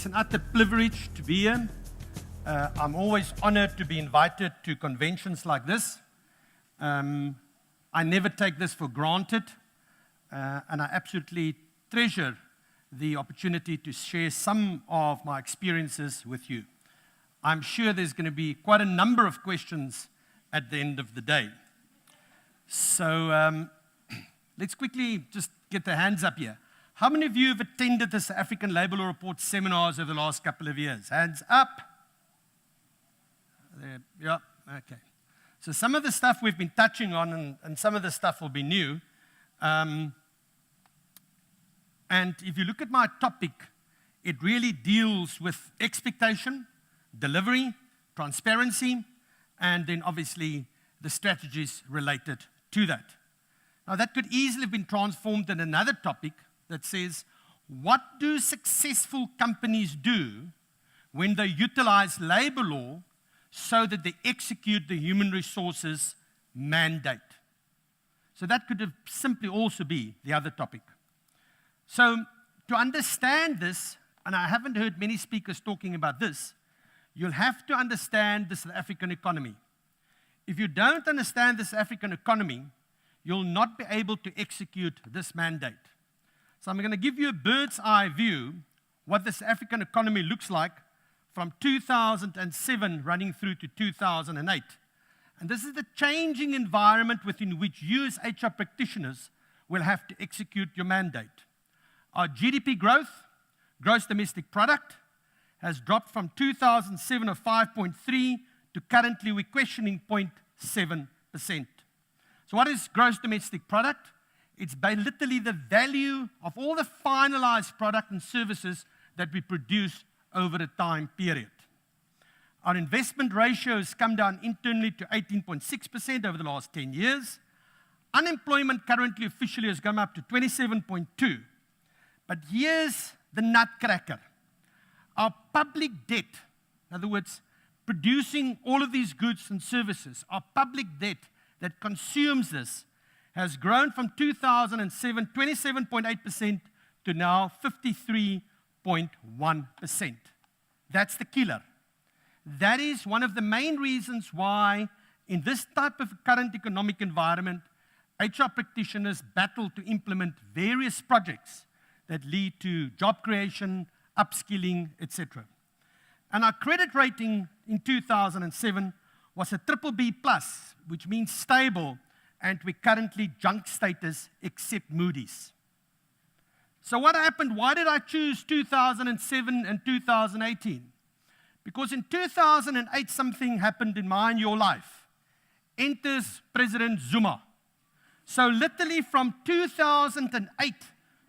an utter privilege to be here. I'm always honored to be invited to conventions like this. I never take this for granted, and I absolutely treasure the opportunity to share some of my experiences with you. I'm sure there's going to be quite a number of questions at the end of the day. So let's quickly just get the hands up here. How many of you have attended the South African Labour Law Report seminars over the last couple of years? Hands up. There, yeah, okay. So some of the stuff we've been touching on, and some of the stuff will be new. And if you look at my topic, it really deals with expectation, delivery, transparency, and then obviously the strategies related to that. Now that could easily have been transformed in another topic that says, what do successful companies do when they utilize labor law so that they execute the human resources mandate? So that could have simply also be the other topic. So to understand this, and I haven't heard many speakers talking about this, you'll have to understand the South African economy. If you don't understand the South African economy, you'll not be able to execute this mandate. So I'm going to give you a bird's eye view what the South African economy looks like from 2007 running through to 2008. And this is the changing environment within which you as HR practitioners will have to execute your mandate. Our GDP growth, gross domestic product, has dropped from 2007 of 5.3 to currently we're questioning 0.7%. So what is gross domestic product? It's literally the value of all the finalized product and services that we produce over a time period. Our investment ratio has come down internally to 18.6% over the last 10 years. Unemployment currently officially has gone up to 27.2%. But here's the nutcracker. Our public debt, in other words, producing all of these goods and services, our public debt that consumes this has grown from 2007, 27.8% to now 53.1%. That's the killer. That is one of the main reasons why in this type of current economic environment, HR practitioners battle to implement various projects that lead to job creation, upskilling, etc. And our credit rating in 2007 was a BBB+, which means stable, and we're currently junk status except Moody's. So what happened? Why did I choose 2007 and 2018? Because in 2008, something happened in my and your life. Enters President Zuma. So literally from 2008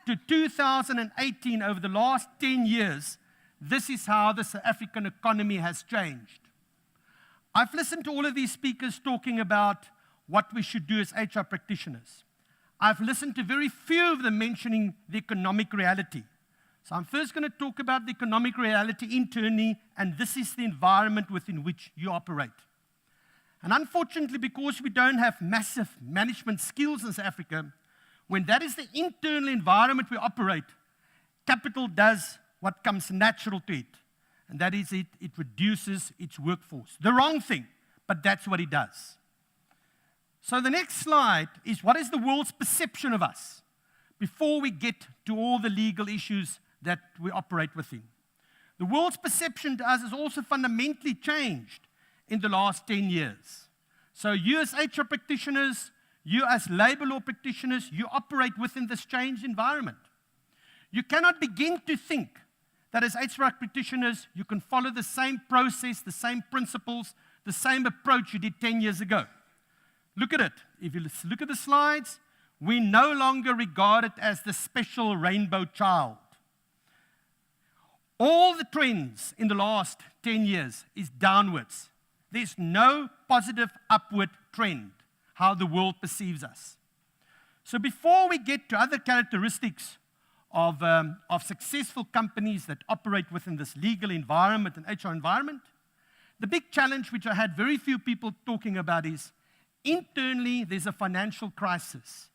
to 2018, over the last 10 years, this is how the South African economy has changed. I've listened to all of these speakers talking about what we should do as HR practitioners. I've listened to very few of them mentioning the economic reality. So I'm first going to talk about the economic reality internally, and this is the environment within which you operate. And unfortunately, because we don't have massive management skills in South Africa, when that is the internal environment we operate, capital does what comes natural to it. And that is it reduces its workforce. The wrong thing, but that's what it does. So the next slide is what is the world's perception of us before we get to all the legal issues that we operate within. The world's perception to us has also fundamentally changed in the last 10 years. So you as HR practitioners, you as labor law practitioners, you operate within this changed environment. You cannot begin to think that as HR practitioners, you can follow the same process, the same principles, the same approach you did 10 years ago. Look at it. If you look at the slides, we no longer regard it as the special rainbow child. All the trends in the last 10 years is downwards. There's no positive upward trend, how the world perceives us. So before we get to other characteristics of successful companies that operate within this legal environment and HR environment, the big challenge which I had very few people talking about is internally there's a financial crisis.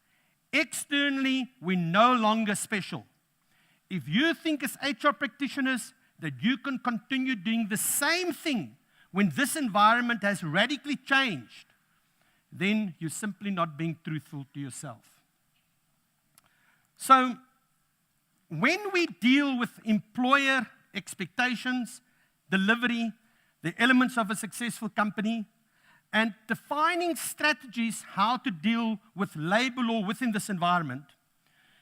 Externally, we're no longer special. If you think as HR practitioners that you can continue doing the same thing when this environment has radically changed, then you're simply not being truthful to yourself. So, when we deal with employer expectations, delivery, the elements of a successful company, and defining strategies how to deal with labor law within this environment,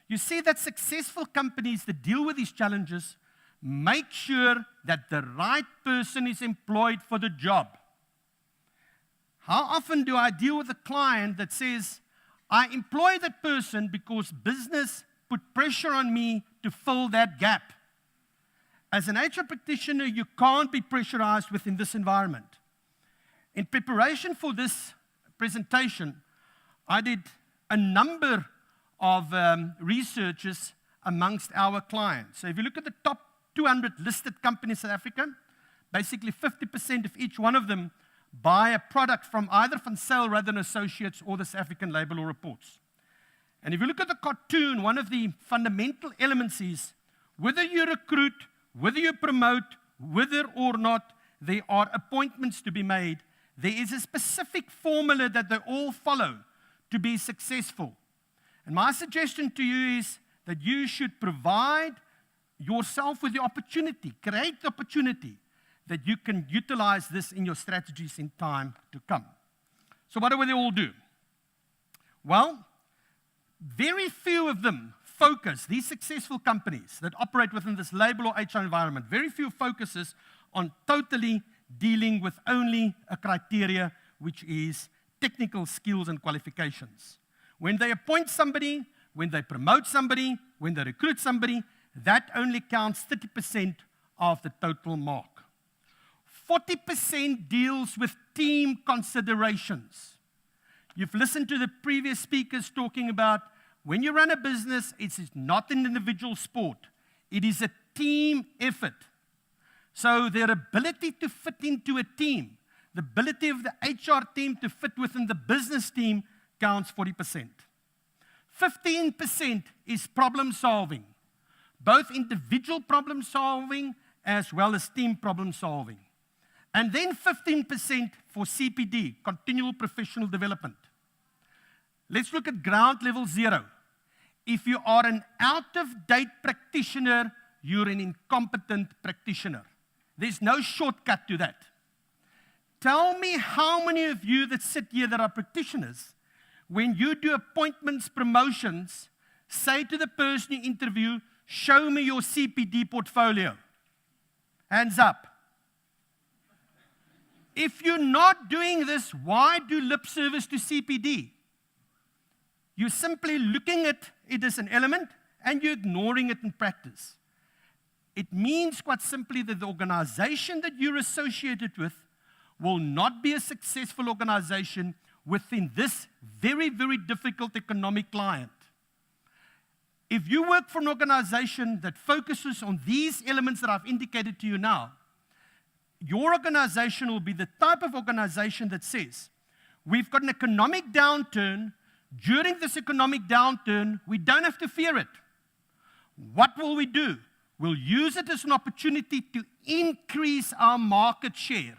you see that successful companies that deal with these challenges make sure that the right person is employed for the job. How often do I deal with a client that says, I employ that person because business put pressure on me to fill that gap? As an HR practitioner, you can't be pressurized within this environment. In preparation for this presentation, I did a number of researches amongst our clients. So if you look at the top 200 listed companies in South Africa, basically 50% of each one of them buy a product from either Van Zyl, Rutherford Associates, or the South African Labour Law Reports. And if you look at the cartoon, one of the fundamental elements is whether you recruit, whether you promote, whether or not there are appointments to be made, there is a specific formula that they all follow to be successful. And my suggestion to you is that you should provide yourself with the opportunity, create the opportunity that you can utilize this in your strategies in time to come. So what do they all do? Well, very few of them focus, these successful companies that operate within this labor or HR environment, very few focuses on totally dealing with only a criteria, which is technical skills and qualifications. When they appoint somebody, when they promote somebody, when they recruit somebody, that only counts 30% of the total mark. 40% deals with team considerations. You've listened to the previous speakers talking about when you run a business, it's not an individual sport. It is a team effort. So their ability to fit into a team, the ability of the HR team to fit within the business team counts 40%. 15% is problem solving, both individual problem solving as well as team problem solving. And then 15% for CPD, continual professional development. Let's look at ground level 0. If you are an out-of-date practitioner, you're an incompetent practitioner. There's no shortcut to that. Tell me how many of you that sit here that are practitioners, when you do appointments, promotions, say to the person you interview, show me your CPD portfolio. Hands up. If you're not doing this, why do lip service to CPD? You're simply looking at it as an element and you're ignoring it in practice. It means quite simply that the organization that you're associated with will not be a successful organization within this very, very difficult economic climate. If you work for an organization that focuses on these elements that I've indicated to you now, your organization will be the type of organization that says, we've got an economic downturn. During this economic downturn, we don't have to fear it. What will we do? We'll use it as an opportunity to increase our market share.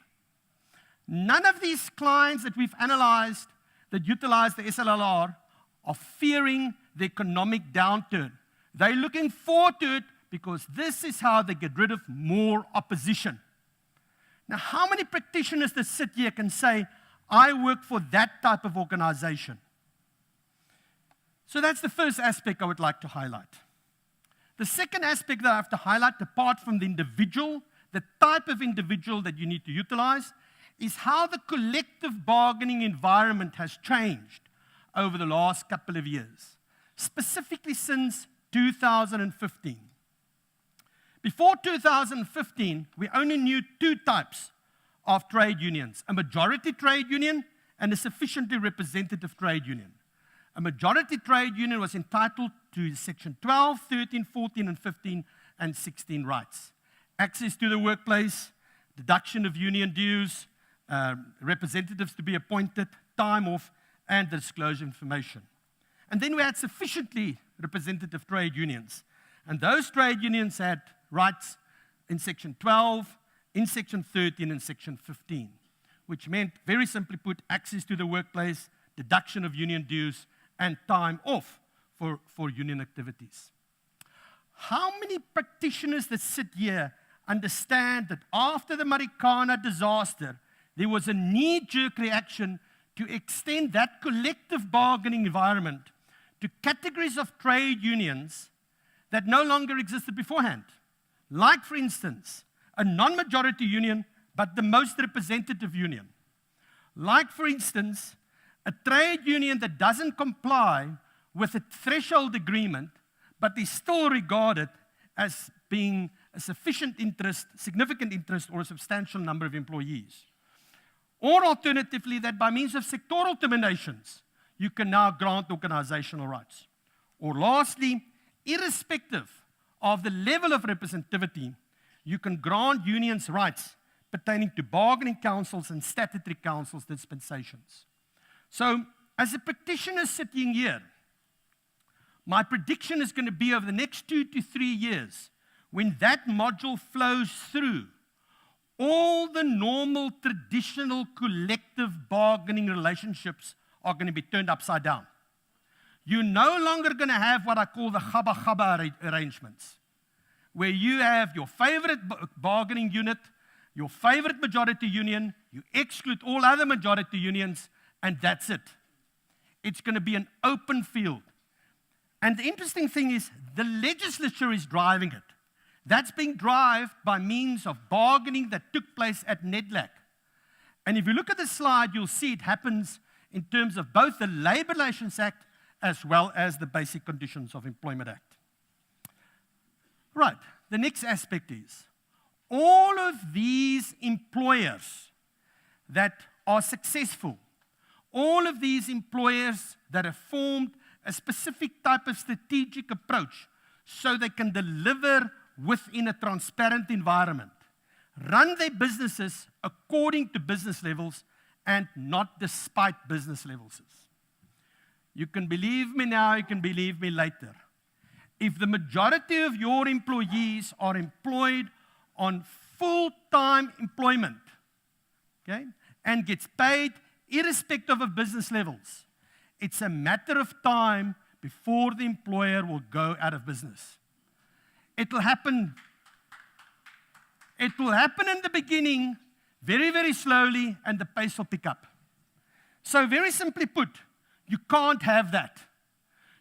None of these clients that we've analyzed that utilize the SLLR are fearing the economic downturn. They're looking forward to it because this is how they get rid of more opposition. Now, how many practitioners that sit here can say, I work for that type of organization? So that's the first aspect I would like to highlight. The second aspect that I have to highlight, apart from the individual, the type of individual that you need to utilize, is how the collective bargaining environment has changed over the last couple of years, specifically since 2015. Before 2015, we only knew two types of trade unions, a majority trade union and a sufficiently representative trade union. A majority trade union was entitled to Section 12, 13, 14, and 15, and 16 rights. Access to the workplace, deduction of union dues, representatives to be appointed, time off, and the disclosure information. And then we had sufficiently representative trade unions. And those trade unions had rights in Section 12, in Section 13, and Section 15, which meant, very simply put, access to the workplace, deduction of union dues, and time off for union activities. How many practitioners that sit here understand that after the Marikana disaster, there was a knee-jerk reaction to extend that collective bargaining environment to categories of trade unions that no longer existed beforehand? Like, for instance, a non-majority union, but the most representative union. Like, for instance, a trade union that doesn't comply with a threshold agreement, but is still regarded as being a sufficient interest, significant interest, or a substantial number of employees. Or alternatively, that by means of sectoral terminations, you can now grant organizational rights. Or lastly, irrespective of the level of representativity, you can grant unions rights pertaining to bargaining councils and statutory councils dispensations. So, as a practitioner sitting here, my prediction is going to be over the next 2 to 3 years, when that module flows through, all the normal, traditional, collective bargaining relationships are going to be turned upside down. You're no longer going to have what I call the gaba-gaba arrangements, where you have your favorite bargaining unit, your favorite majority union, you exclude all other majority unions, and that's it. It's going to be an open field. And the interesting thing is, the legislature is driving it. That's being driven by means of bargaining that took place at NEDLAC. And if you look at the slide, you'll see it happens in terms of both the Labour Relations Act as well as the Basic Conditions of Employment Act. Right, the next aspect is, all of these employers that are successful, all of these employers that have formed a specific type of strategic approach so they can deliver within a transparent environment, run their businesses according to business levels and not despite business levels. You can believe me now, you can believe me later. If the majority of your employees are employed on full-time employment, okay, and gets paid irrespective of business levels, it's a matter of time before the employer will go out of business. It will happen in the beginning, very, very slowly, and the pace will pick up. So very simply put, you can't have that.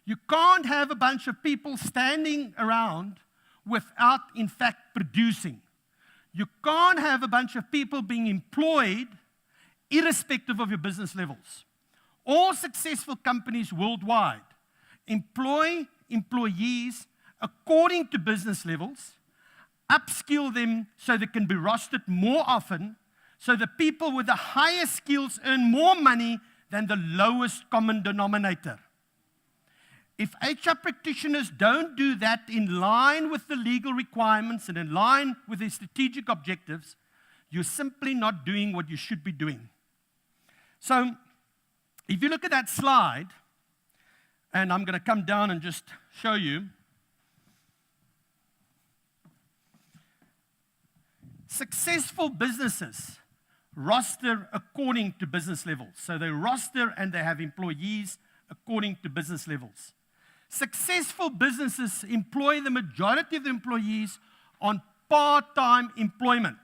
You can't have a bunch of people standing around without, in fact, producing. You can't have a bunch of people being employed irrespective of your business levels. All successful companies worldwide employ employees according to business levels, upskill them so they can be rostered more often, so the people with the highest skills earn more money than the lowest common denominator. If HR practitioners don't do that in line with the legal requirements and in line with their strategic objectives, you're simply not doing what you should be doing. So, if you look at that slide, and I'm going to come down and just show you, successful businesses roster according to business levels. So they roster and they have employees according to business levels. Successful businesses employ the majority of the employees on part-time employment.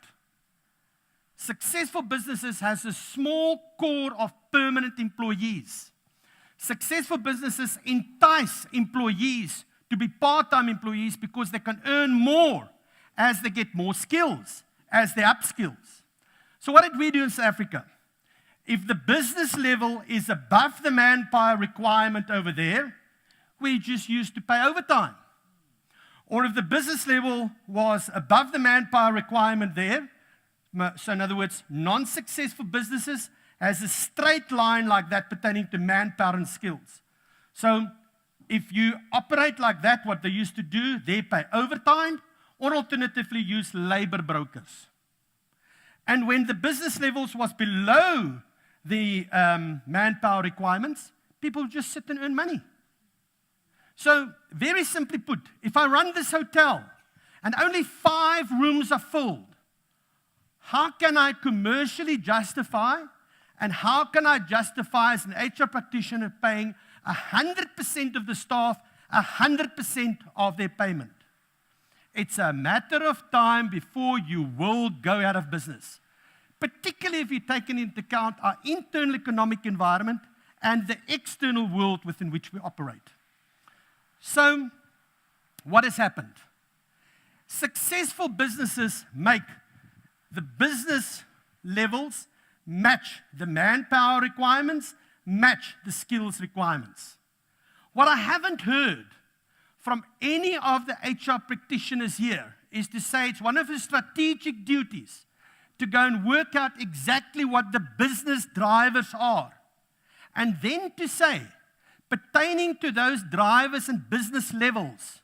Successful businesses has a small core of permanent employees. Successful businesses entice employees to be part-time employees because they can earn more as they get more skills, as they upskills. So what did we do in South Africa? If the business level is above the manpower requirement over there, we just used to pay overtime. Or if the business level was above the manpower requirement there, so in other words, non-successful businesses has a straight line like that pertaining to manpower and skills. So if you operate like that, what they used to do, they pay overtime or alternatively use labor brokers. And when the business levels was below the manpower requirements, people just sit and earn money. So very simply put, if I run this hotel and only 5 rooms are filled, how can I commercially justify, and how can I justify as an HR practitioner paying 100% of the staff 100% of their payment? It's a matter of time before you will go out of business, particularly if you take into account our internal economic environment and the external world within which we operate. So, what has happened? Successful businesses make the business levels match the manpower requirements, match the skills requirements. What I haven't heard from any of the HR practitioners here is to say it's one of his strategic duties to go and work out exactly what the business drivers are. And then to say, pertaining to those drivers and business levels,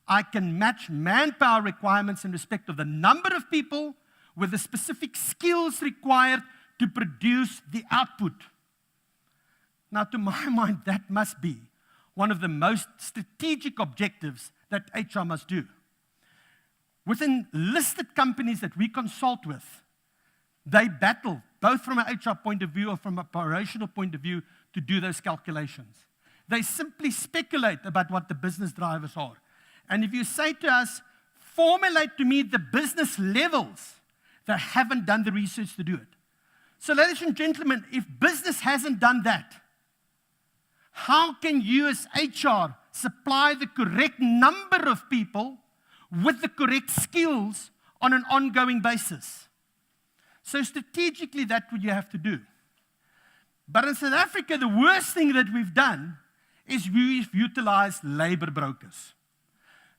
I can match manpower requirements in respect of the number of people with the specific skills required to produce the output. Now, to my mind, that must be one of the most strategic objectives that HR must do. Within listed companies that we consult with, they battle, both from an HR point of view or from an operational point of view, to do those calculations. They simply speculate about what the business drivers are. And if you say to us, formulate to me the business levels, they haven't done the research to do it. So, ladies and gentlemen, if business hasn't done that, how can you as HR supply the correct number of people with the correct skills on an ongoing basis? So strategically, that's what you have to do. But in South Africa, the worst thing that we've done is we've utilized labor brokers.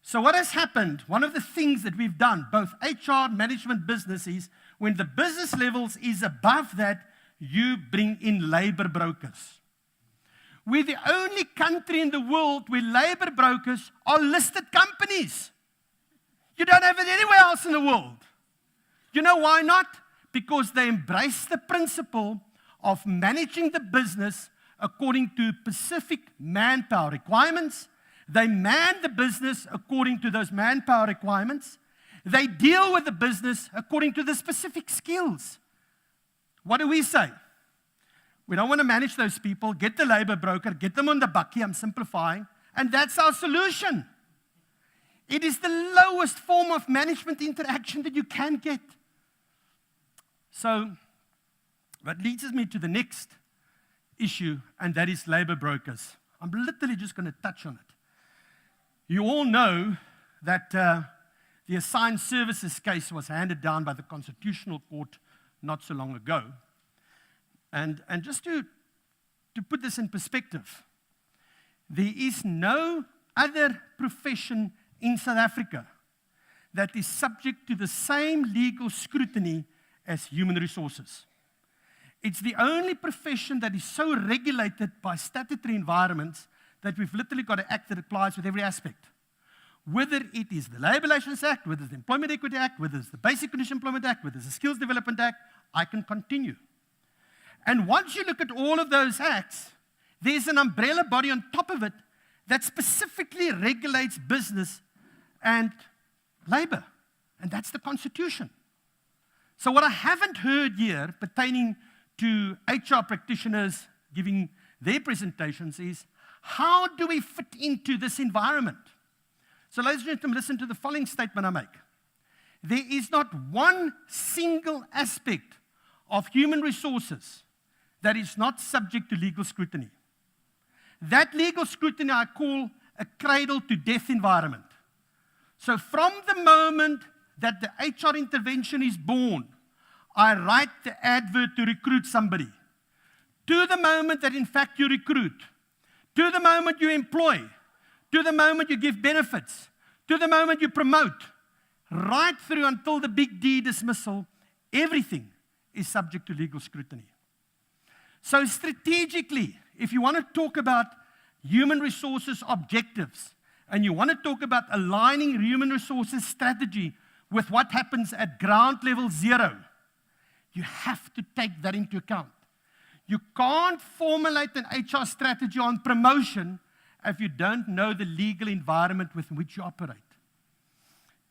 So what has happened, one of the things that we've done, both HR, management, business, is when the business levels is above that, you bring in labor brokers. We're the only country in the world where labor brokers are listed companies. You don't have it anywhere else in the world. You know why not? Because they embrace the principle of managing the business according to specific manpower requirements. They man the business according to those manpower requirements. They deal with the business according to the specific skills. What do we say? We don't want to manage those people. Get the labor broker, get them on the bucky, I'm simplifying, and that's our solution. It is the lowest form of management interaction that you can get. So, that leads me to the next issue, and that is labor brokers. I'm literally just going to touch on it. You all know that the assigned services case was handed down by the Constitutional Court not so long ago. And just to put this in perspective, there is no other profession in South Africa that is subject to the same legal scrutiny as human resources. It's the only profession that is so regulated by statutory environments that we've literally got an act that applies with every aspect. Whether it is the Labour Relations Act, whether it's the Employment Equity Act, whether it's the Basic Condition Employment Act, whether it's the Skills Development Act, I can continue. And once you look at all of those acts, there's an umbrella body on top of it that specifically regulates business and labor, and that's the Constitution. So what I haven't heard here pertaining to HR practitioners giving their presentations is, how do we fit into this environment? So ladies and gentlemen, listen to the following statement I make. There is not one single aspect of human resources that is not subject to legal scrutiny. That legal scrutiny I call a cradle-to-death environment. So from the moment that the HR intervention is born, I write the advert to recruit somebody. To the moment that in fact you recruit, to the moment you employ, to the moment you give benefits, to the moment you promote, right through until the big D dismissal, everything is subject to legal scrutiny. So strategically, if you want to talk about human resources objectives, and you want to talk about aligning human resources strategy with what happens at ground level zero, you have to take that into account. You can't formulate an HR strategy on promotion if you don't know the legal environment within which you operate.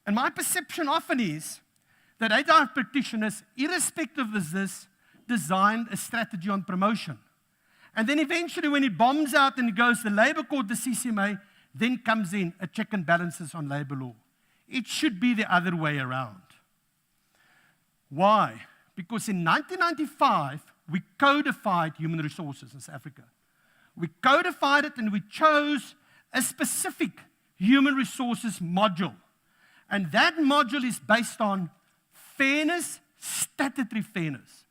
And my perception often is that HR practitioners, irrespective of this, designed a strategy on promotion. And then eventually when it bombs out and it goes to the Labour Court, the CCMA, then comes in a check and balances on labour law. It should be the other way around. Why? Because in 1995, we codified human resources in South Africa. We codified it and we chose a specific human resources module. And that module is based on fairness, statutory fairness.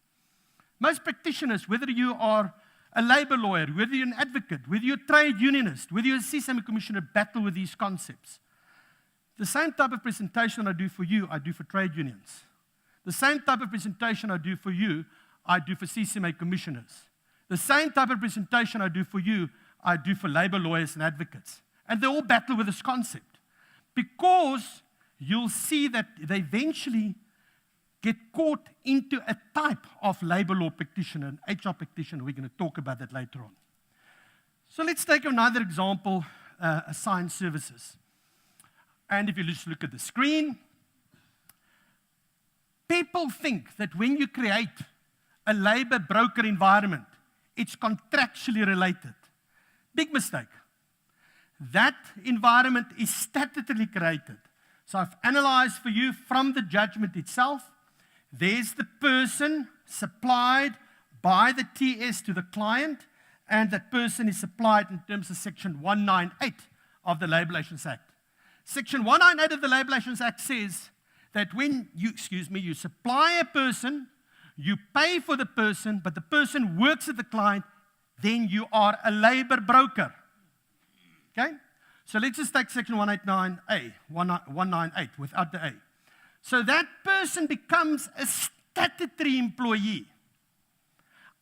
Most practitioners, whether you are a labour lawyer, whether you're an advocate, whether you're a trade unionist, whether you're a CCMA commissioner, battle with these concepts. The same type of presentation I do for you, I do for trade unions. The same type of presentation I do for you, I do for CCMA commissioners. The same type of presentation I do for you, I do for labour lawyers and advocates. And they all battle with this concept. Because you'll see that they eventually get caught into a type of labour law practitioner, an HR practitioner. We're going to talk about that later on. So let's take another example, assigned services. And if you just look at the screen, people think that when you create a labour broker environment, it's contractually related. Big mistake. That environment is statutorily created. So I've analyzed for you from the judgment itself. There's the person supplied by the TS to the client, and that person is supplied in terms of Section 198 of the Labour Relations Act. Section 198 of the Labour Relations Act says that when you supply a person, you pay for the person, but the person works at the client, then you are a labour broker. Okay? So let's just take Section 189A, 198, without the A. So that person becomes a statutory employee.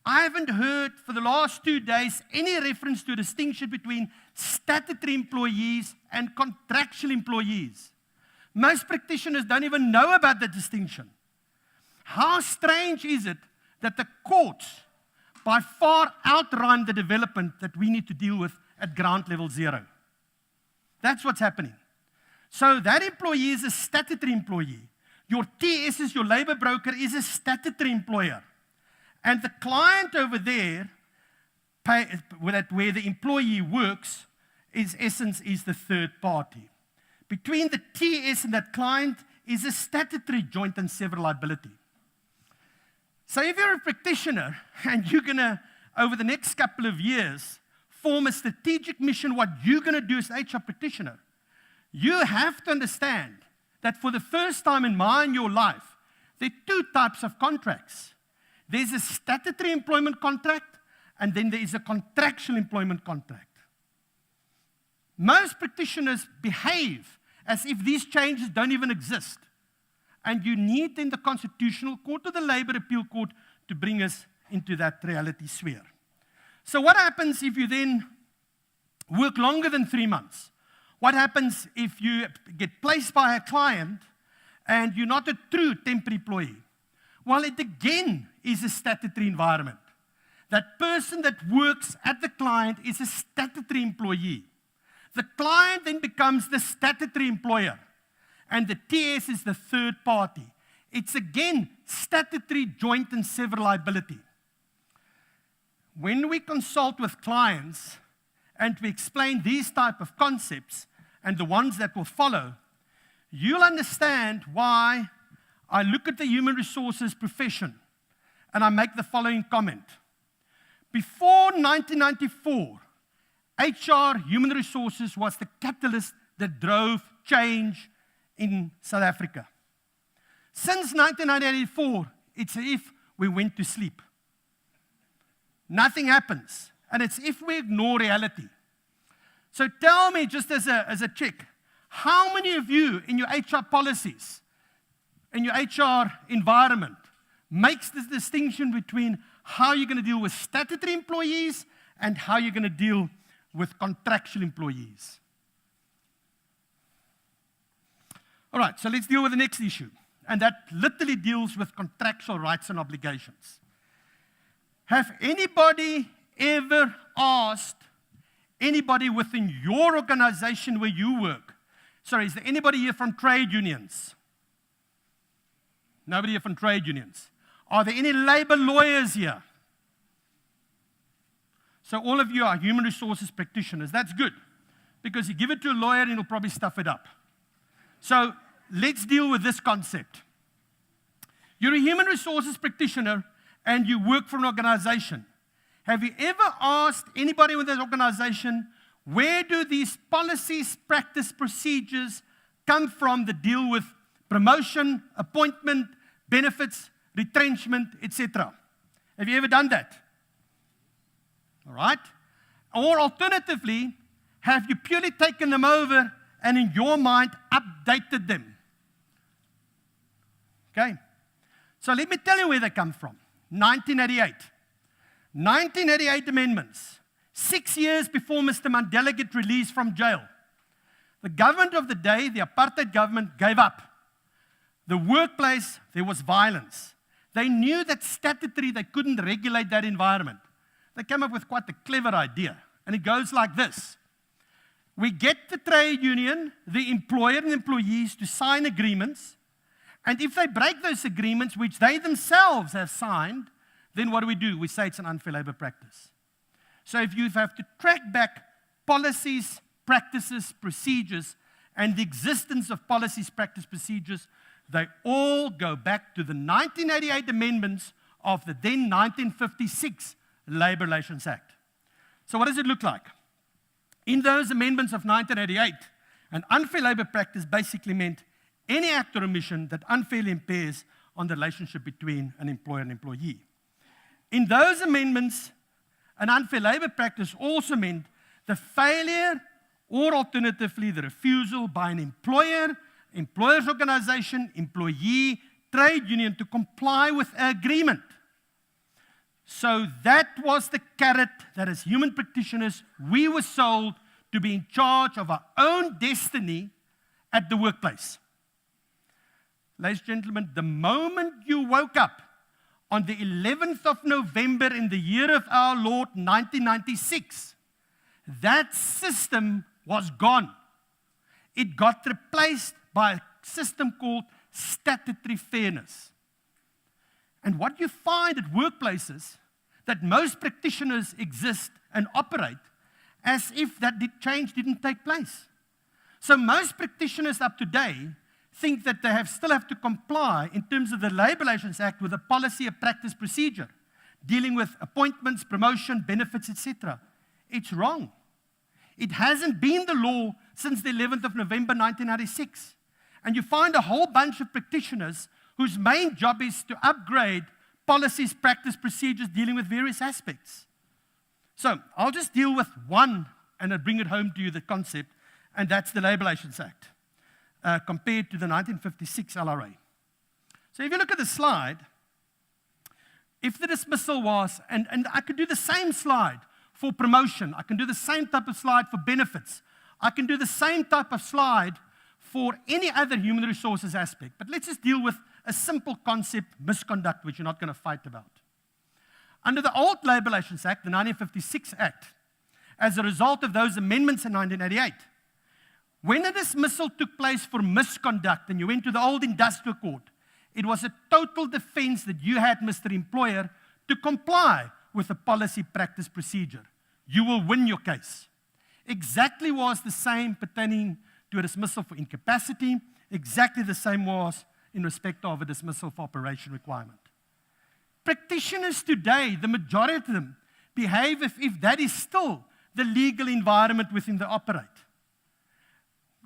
I haven't heard for the last 2 days any reference to a distinction between statutory employees and contractual employees. Most practitioners don't even know about the distinction. How strange is it that the courts by far outrun the development that we need to deal with at ground level zero? That's what's happening. So that employee is a statutory employee. Your TS, is your labour broker, is a statutory employer. And the client over there, where the employee works, is the third party. Between the TS and that client is a statutory joint and several liability. So if you're a practitioner and you're going to, over the next couple of years, form a strategic mission, what you're going to do as an HR practitioner, you have to understand that for the first time in your life, there are two types of contracts. There's a statutory employment contract, and then there is a contractual employment contract. Most practitioners behave as if these changes don't even exist. And you need then the Constitutional Court or the Labour Appeal Court to bring us into that reality sphere. So what happens if you then work longer than 3 months? What happens if you get placed by a client and you're not a true temporary employee? Well, it again is a statutory environment. That person that works at the client is a statutory employee. The client then becomes the statutory employer, and the TS is the third party. It's again statutory joint and several liability. When we consult with clients and we explain these type of concepts and the ones that will follow, you'll understand why I look at the human resources profession and I make the following comment. Before 1994, HR, human resources, was the catalyst that drove change in South Africa. Since 1984, it's as if we went to sleep. Nothing happens, and it's if we ignore reality. So tell me, just as a check, how many of you in your HR policies, in your HR environment, makes this distinction between how you're going to deal with statutory employees and how you're going to deal with contractual employees? All right, so let's deal with the next issue, and that literally deals with contractual rights and obligations. Have anybody ever asked anybody within your organization where you work, Sorry, is there anybody here from trade unions? Nobody here from trade unions. Are there any labor lawyers here? So all of you are human resources practitioners. That's good, because you give it to a lawyer and he'll probably stuff it up. So let's deal with this concept. You're a human resources practitioner and you work for an organization. Have you ever asked anybody with that organization, where do these policies, practice, procedures come from that deal with promotion, appointment, benefits, retrenchment, etc.? Have you ever done that? All right? Or alternatively, have you purely taken them over and in your mind updated them? Okay? So let me tell you where they come from. 1988. 1988 amendments. 6 years before Mr. Mandela get released from jail. The government of the day, the apartheid government, gave up. The workplace, there was violence. They knew that statutory, they couldn't regulate that environment. They came up with quite a clever idea. And it goes like this. We get the trade union, the employer and employees to sign agreements. And if they break those agreements, which they themselves have signed, then what do? We say it's an unfair labor practice. So if you have to track back policies, practices, procedures, and the existence of policies, practice, procedures, they all go back to the 1988 amendments of the then 1956 Labor Relations Act. So what does it look like? In those amendments of 1988, an unfair labor practice basically meant any act or omission that unfairly impairs on the relationship between an employer and employee. In those amendments, an unfair labor practice also meant the failure or alternatively the refusal by an employer, employer's organization, employee, trade union to comply with an agreement. So that was the carrot that as human practitioners we were sold to be in charge of our own destiny at the workplace. Ladies and gentlemen, the moment you woke up on the 11th of November in the year of our Lord 1996, that system was gone. It got replaced by a system called statutory fairness. And what you find at workplaces, that most practitioners exist and operate as if that change didn't take place. So most practitioners up to date think that they still have to comply in terms of the Labor Relations Act with a policy, a practice, procedure, dealing with appointments, promotion, benefits, etc. It's wrong. It hasn't been the law since the 11th of November 1996. And you find a whole bunch of practitioners whose main job is to upgrade policies, practice, procedures dealing with various aspects. So I'll just deal with one and I'll bring it home to you, the concept, and that's the Labor Relations Act compared to the 1956 LRA. So if you look at the slide, if the dismissal was, and I could do the same slide for promotion, I can do the same type of slide for benefits, I can do the same type of slide for any other human resources aspect, but let's just deal with a simple concept, misconduct, which you're not going to fight about. Under the old Labor Relations Act, the 1956 Act, as a result of those amendments in 1988, when a dismissal took place for misconduct and you went to the old industrial court, it was a total defense that you had, Mr. Employer, to comply with the policy, practice, procedure. You will win your case. Exactly was the same pertaining to a dismissal for incapacity. Exactly the same was in respect of a dismissal for operation requirement. Practitioners today, the majority of them, behave as if that is still the legal environment within they operate.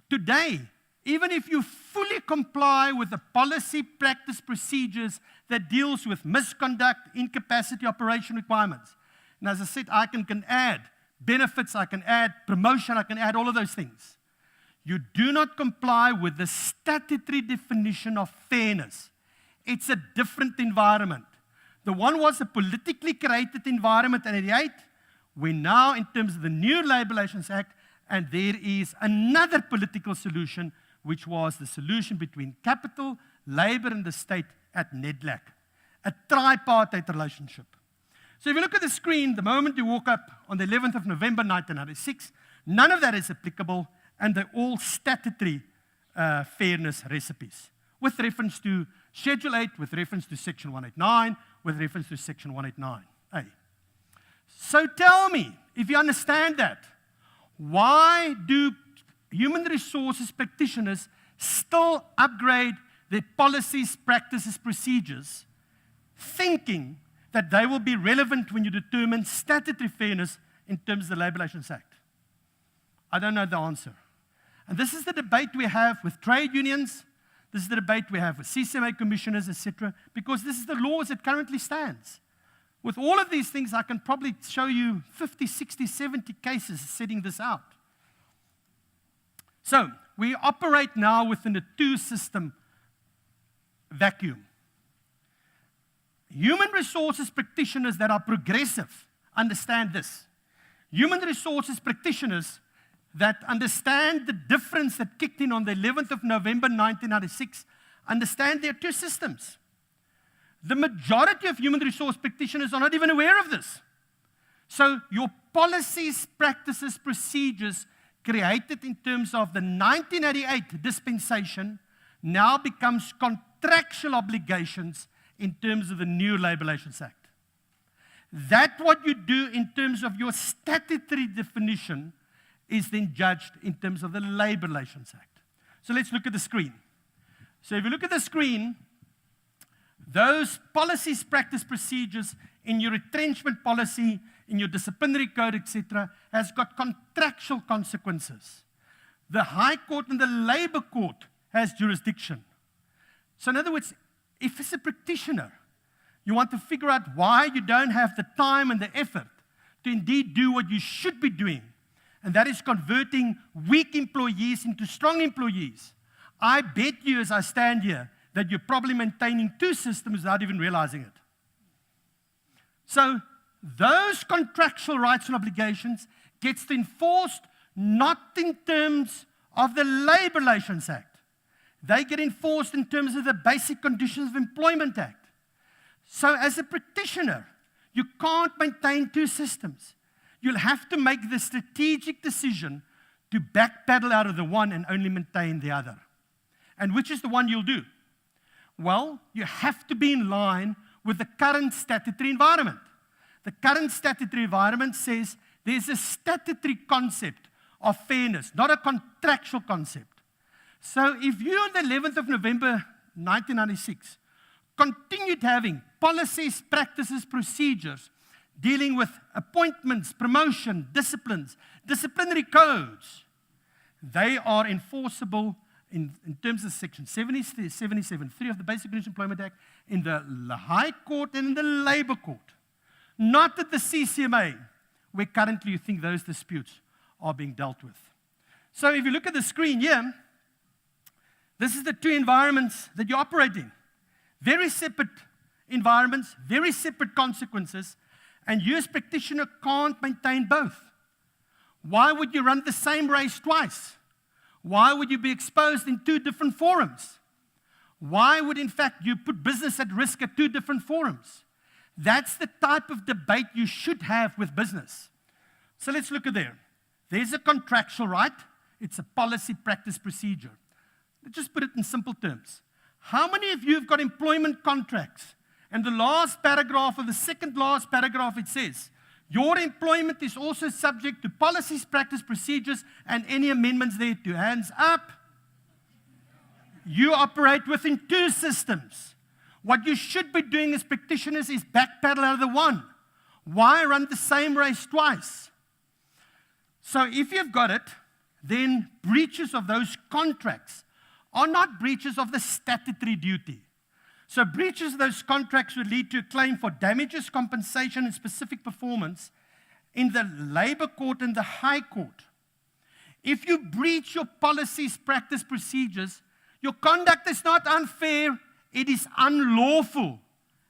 Today, even if you fully comply with the policy, practice, procedures that deals with misconduct, incapacity, operation requirements, and as I said, I can add benefits, I can add promotion, I can add all of those things. You do not comply with the statutory definition of fairness. It's a different environment. The one was a politically created environment in 1988. We're now in terms of the new Labor Relations Act, and there is another political solution, which was the solution between capital, labor, and the state at NEDLAC, a tripartite relationship. So if you look at the screen, the moment you woke up on the 11th of November 1996, none of that is applicable, and they're all statutory fairness recipes, with reference to Schedule 8, with reference to Section 189, with reference to Section 189A. So tell me, if you understand that, why do human resources practitioners still upgrade their policies, practices, procedures, thinking that they will be relevant when you determine statutory fairness in terms of the Labour Relations Act? I don't know the answer. And this is the debate we have with trade unions. This is the debate we have with CCMA commissioners, etc., because this is the law as it currently stands. With all of these things, I can probably show you 50, 60, 70 cases setting this out. So, we operate now within a two-system vacuum. Human resources practitioners that are progressive understand this. Human resources practitioners that understand the difference that kicked in on the 11th of November 1996 understand there are two systems. The majority of human resource practitioners are not even aware of this. So your policies, practices, procedures created in terms of the 1988 dispensation now becomes contractual obligations in terms of the new Labour Relations Act. That what you do in terms of your statutory definition is then judged in terms of the Labour Relations Act. So let's look at the screen. So if you look at the screen, those policies, practice, procedures in your retrenchment policy, in your disciplinary code, etc., has got contractual consequences. The High Court and the Labour Court has jurisdiction. So in other words, if as a practitioner, you want to figure out why you don't have the time and the effort to indeed do what you should be doing, and that is converting weak employees into strong employees, I bet you as I stand here that you're probably maintaining two systems without even realizing it. So those contractual rights and obligations gets enforced not in terms of the Labour Relations Act. They get enforced in terms of the Basic Conditions of Employment Act. So as a practitioner, you can't maintain two systems. You'll have to make the strategic decision to backpedal out of the one and only maintain the other. And which is the one you'll do? Well, you have to be in line with the current statutory environment. The current statutory environment says there's a statutory concept of fairness, not a contractual concept. So if you on the 11th of November 1996 continued having policies, practices, procedures dealing with appointments, promotion, disciplines, disciplinary codes, they are enforceable in terms of Section 77.3 of the Basic Conditions of Employment Act in the High Court and in the Labour Court. Not at the CCMA, where currently you think those disputes are being dealt with. So if you look at the screen here, this is the two environments that you operate in. Very separate environments, very separate consequences, and you as practitioner can't maintain both. Why would you run the same race twice? Why would you be exposed in two different forums? Why would, in fact, you put business at risk at two different forums? That's the type of debate you should have with business. So let's look at there. There's a contractual right. It's a policy, practice, procedure. Let's just put it in simple terms. How many of you have got employment contracts? And the last paragraph, or the second last paragraph, it says, your employment is also subject to policies, practice, procedures, and any amendments thereto. Hands up. You operate within two systems. What you should be doing as practitioners is backpedal out of the one. Why run the same race twice? So if you've got it, then breaches of those contracts are not breaches of the statutory duty. So breaches of those contracts would lead to a claim for damages, compensation, and specific performance in the Labour Court and the High Court. If you breach your policies, practice, procedures, your conduct is not unfair, it is unlawful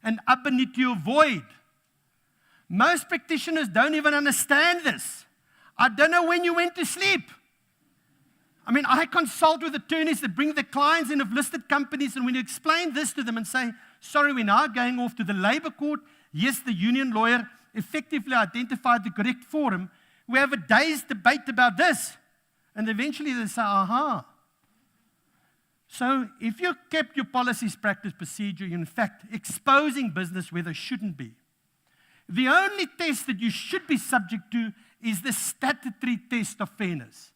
and ab initio void. Most practitioners don't even understand this. I don't know when you went to sleep. I mean, I consult with attorneys that bring their clients in of listed companies, and when you explain this to them and say, sorry, we're now going off to the Labour Court, yes, the union lawyer effectively identified the correct forum, we have a day's debate about this. And eventually they say, aha. So if you kept your policies, practice, procedure, you're in fact exposing business where they shouldn't be. The only test that you should be subject to is the statutory test of fairness.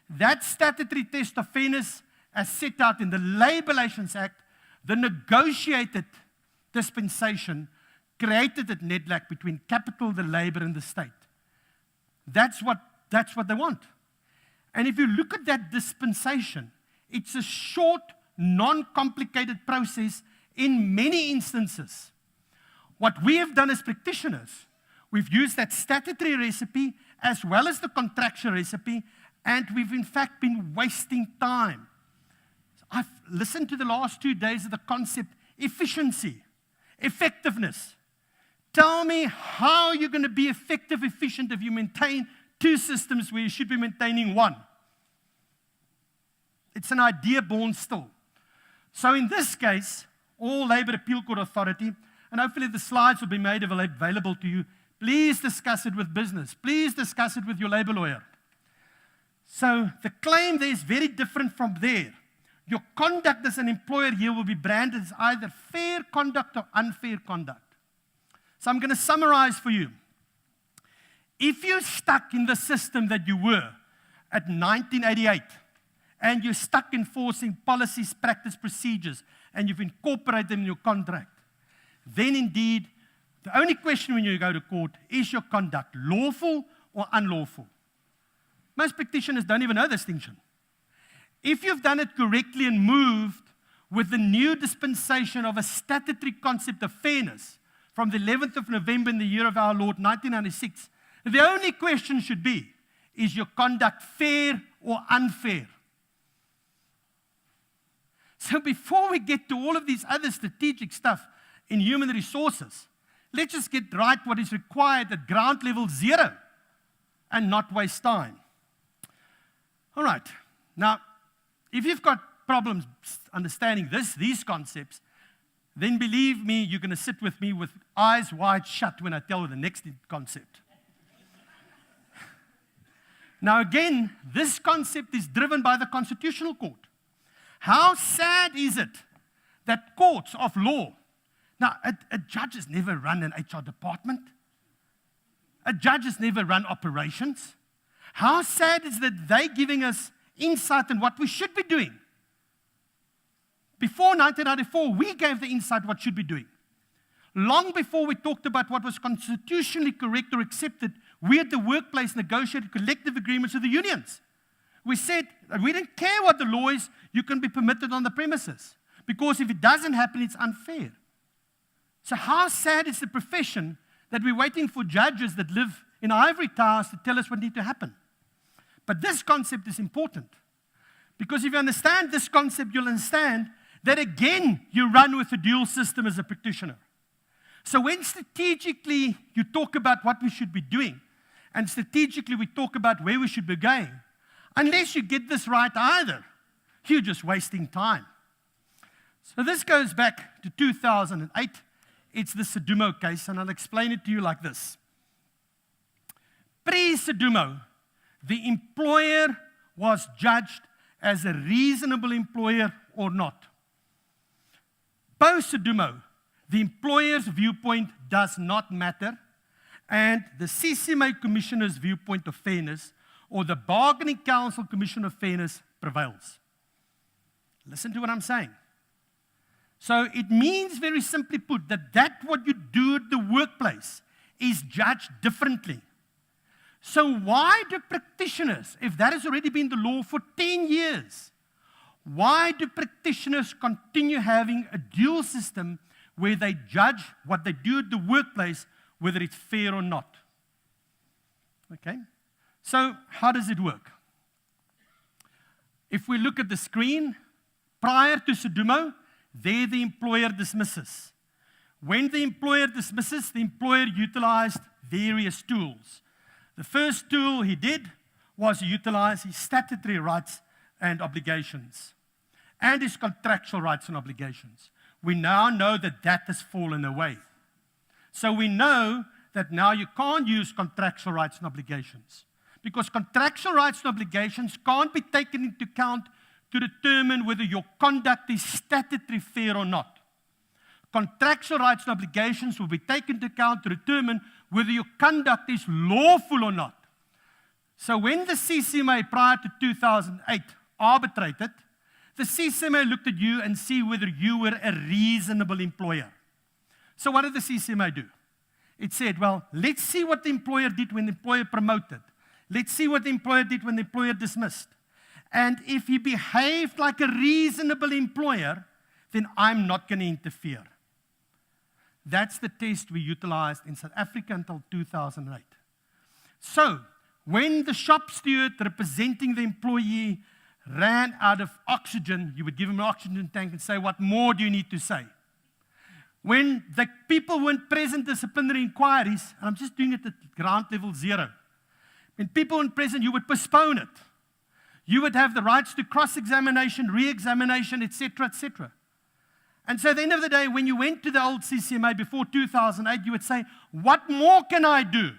That statutory test of fairness, as set out in the Labour Relations Act, the negotiated dispensation created a netlack between capital, the labour, and the state. That's what they want. And if you look at that dispensation, it's a short, non-complicated process in many instances. What we have done as practitioners, we've used that statutory recipe as well as the contractual recipe, and we've in fact been wasting time. I've listened to the last 2 days of the concept efficiency, effectiveness. Tell me how you're going to be effective, efficient if you maintain 2 systems where you should be maintaining 1. It's an idea born still. So in this case, all Labour Appeal Court Authority, and hopefully the slides will be made available to you, please discuss it with business. Please discuss it with your labour lawyer. So the claim there is very different from there. Your conduct as an employer here will be branded as either fair conduct or unfair conduct. So I'm going to summarize for you. If you're stuck in the system that you were at 1988, and you're stuck enforcing policies, practice, procedures, and you've incorporated them in your contract, then indeed, the only question when you go to court is your conduct lawful or unlawful? Most practitioners don't even know the distinction. If you've done it correctly and moved with the new dispensation of a statutory concept of fairness from the 11th of November in the year of our Lord, 1996, the only question should be, is your conduct fair or unfair? So before we get to all of these other strategic stuff in human resources, let's just get right what is required at ground level 0 and not waste time. All right. Now, if you've got problems understanding these concepts, then believe me, you're going to sit with me with eyes wide shut when I tell you the next concept. Now again, this concept is driven by the Constitutional Court. How sad is it that courts of law, now a judge has never run an HR department. A judge has never run operations. How sad is that they're giving us insight on what we should be doing? Before 1994, we gave the insight what should be doing. Long before we talked about what was constitutionally correct or accepted, we at the workplace negotiated collective agreements with the unions. We said, we don't care what the law is, you can be permitted on the premises. Because if it doesn't happen, it's unfair. So how sad is the profession that we're waiting for judges that live in ivory towers to tell us what needs to happen? But this concept is important. Because if you understand this concept, you'll understand that again, you run with a dual system as a practitioner. So when strategically you talk about what we should be doing, and strategically we talk about where we should be going, unless you get this right either, you're just wasting time. So this goes back to 2008. It's the Sedumo case, and I'll explain it to you like this. Pre-Sedumo, the employer was judged as a reasonable employer or not. Post-Sedumo, the employer's viewpoint does not matter, and the CCMA Commissioner's viewpoint of fairness or the Bargaining Council Commission of Fairness prevails. Listen to what I'm saying. So it means, very simply put, that what you do at the workplace is judged differently. So why do practitioners, if that has already been the law for 10 years, why do practitioners continue having a dual system where they judge what they do at the workplace, whether it's fair or not? Okay? So how does it work? If we look at the screen, prior to Sedumo, there the employer dismisses. When the employer dismisses, the employer utilized various tools. The first tool he did was utilize his statutory rights and obligations, and his contractual rights and obligations. We now know that that has fallen away. So we know that now you can't use contractual rights and obligations, because contractual rights and obligations can't be taken into account to determine whether your conduct is statutory fair or not. Contractual rights and obligations will be taken into account to determine whether your conduct is lawful or not. So when the CCMA prior to 2008 arbitrated, the CCMA looked at you and see whether you were a reasonable employer. So what did the CCMA do? It said, well, let's see what the employer did when the employer promoted. Let's see what the employer did when the employer dismissed. And if he behaved like a reasonable employer, then I'm not going to interfere. That's the test we utilized in South Africa until 2008. So, when the shop steward representing the employee ran out of oxygen, you would give him an oxygen tank and say, what more do you need to say? When the people weren't present disciplinary inquiries, and I'm just doing it at ground level 0. When people weren't present, you would postpone it. You would have the rights to cross-examination, re-examination, etc., etc. And so at the end of the day, when you went to the old CCMA before 2008, you would say, what more can I do?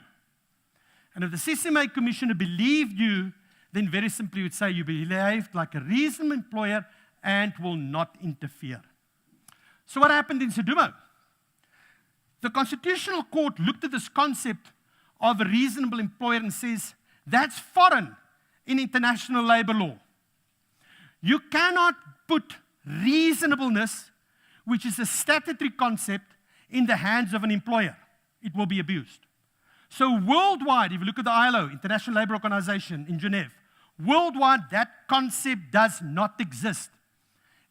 And if the CCMA commissioner believed you, then very simply you would say you behaved like a reasonable employer and will not interfere. So what happened in Sodumo? The Constitutional Court looked at this concept of a reasonable employer and says, that's foreign in international labor law. You cannot put reasonableness, which is a statutory concept, in the hands of an employer. It will be abused. So worldwide, if you look at the ILO, International Labour Organization in Geneva, worldwide that concept does not exist.